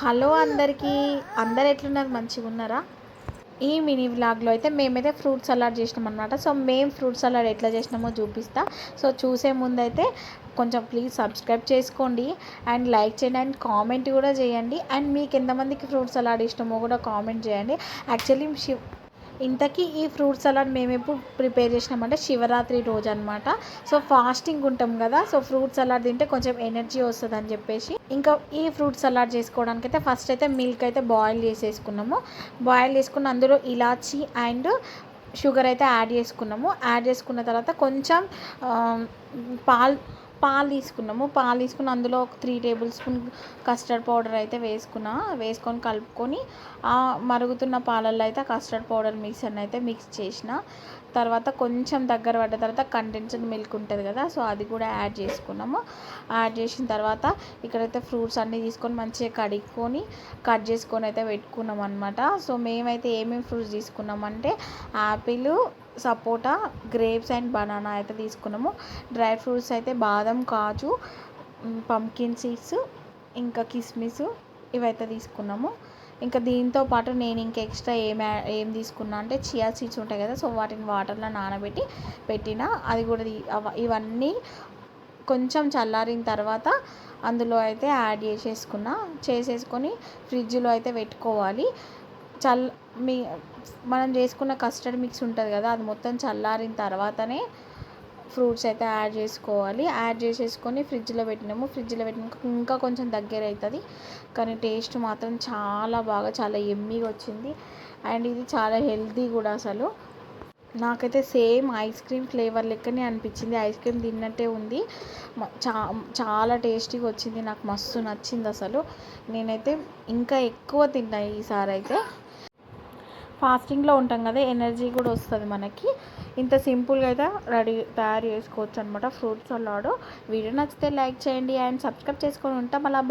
Hello అందరికీ, అందరు ఎట్లున్నారు? మంచిగా ఉన్నారా? ఈ మినీ వ్లాగ్లో అయితే మేమైతే ఫ్రూట్ సలాడ్ చేసినాం అనమాట. సో మేము ఫ్రూట్ సలాడ్ ఎట్లా చేసినామో చూపిస్తా. సో చూసే ముందు అయితే కొంచెం ప్లీజ్ సబ్స్క్రైబ్ చేసుకోండి అండ్ లైక్ చేయండి అండ్ కామెంట్ కూడా చేయండి. అండ్ మీకు ఎంతమందికి ఫ్రూట్ సలాడ్ ఇష్టమో కూడా కామెంట్ చేయండి. యాక్చువల్లీ ఇంతకీ ఈ ఫ్రూట్ సలాడ్ మేము ఎప్పుడు ప్రిపేర్ చేసినామంటే శివరాత్రి రోజు అనమాట. సో ఫాస్టింగ్ ఉంటాం కదా, సో ఫ్రూట్ సలాడ్ తింటే కొంచెం ఎనర్జీ వస్తుంది అని చెప్పేసి ఇంకా ఈ ఫ్రూట్ సలాడ్ చేసుకోవడానికి అయితే ఫస్ట్ అయితే మిల్క్ అయితే బాయిల్ చేసేసుకున్నాము. బాయిల్ చేసుకున్న అందులో ఇలాచీ అండ్ షుగర్ అయితే యాడ్ చేసుకున్నాము. యాడ్ చేసుకున్న తర్వాత కొంచెం పాలు పాలు తీసుకున్నాము. పాలు తీసుకుని అందులో ఒక 3 టేబుల్ స్పూన్ కస్టర్డ్ పౌడర్ అయితే వేసుకొని కలుపుకొని మరుగుతున్న పాలల్లో అయితే కస్టర్డ్ పౌడర్ మిక్సర్ని అయితే మిక్స్ చేసిన తర్వాత కొంచెం దగ్గర పడ్డ తర్వాత కండెన్స్డ్ మిల్క్ ఉంటుంది కదా, సో అది కూడా యాడ్ చేసుకున్నాము. యాడ్ చేసిన తర్వాత ఇక్కడైతే ఫ్రూట్స్ అన్నీ తీసుకొని మంచిగా కడుక్కొని కట్ చేసుకొని అయితే పెట్టుకున్నాం అనమాట. సో మేమైతే ఏమేమి ఫ్రూట్స్ తీసుకున్నామంటే apple, sapota, grapes and banana అయితే తీసుకున్నాము. డ్రై ఫ్రూట్స్ అయితే బాదం, కాజు, పంకిన్ సీడ్స్, ఇంకా కిస్మిస్ ఇవైతే తీసుకున్నాము. ఇంకా దీంతో పాటు నేను ఇంకా ఎక్స్ట్రా ఏం తీసుకున్నా అంటే చియా సీడ్స్ ఉంటాయి కదా, సో వాటిని వాటర్లో నానబెట్టి పెట్టిన అది కూడా ఇవన్నీ కొంచెం చల్లారిన తర్వాత అందులో అయితే యాడ్ చేసేసుకొని ఫ్రిడ్జ్లో అయితే పెట్టుకోవాలి. మీ మనం చేసుకున్న కస్టర్డ్ మిక్స్ ఉంటుంది కదా, అది మొత్తం చల్లారిన తర్వాతనే ఫ్రూట్స్ అయితే యాడ్ చేసుకోవాలి. యాడ్ చేసేసుకొని ఫ్రిడ్జ్లో పెట్టినాక ఇంకా కొంచెం దగ్గర అవుతుంది, కానీ టేస్ట్ మాత్రం చాలా యమ్మీగా వచ్చింది. అండ్ ఇది చాలా హెల్తీ కూడా. అసలు నాకైతే సేమ్ ఐస్ క్రీమ్ ఫ్లేవర్ లెక్కనే అనిపించింది. ఐస్ క్రీమ్ తిన్నట్టే ఉంది. చాలా టేస్టీగా వచ్చింది. నాకు మస్తు నచ్చింది. అసలు నేనైతే ఇంకా ఎక్కువ తింటాను ఈసారి అయితే. ఫాస్టింగ్లో ఉంటాం కదా, ఎనర్జీ కూడా వస్తుంది మనకి. ఇంత సింపుల్గా అయితే తయారు చేసుకోవచ్చు అనమాట ఫ్రూట్ సలాడ్. వీడియో నచ్చితే లైక్ చేయండి అండ్ సబ్స్క్రైబ్ చేసుకొని ఉంటాం. అలా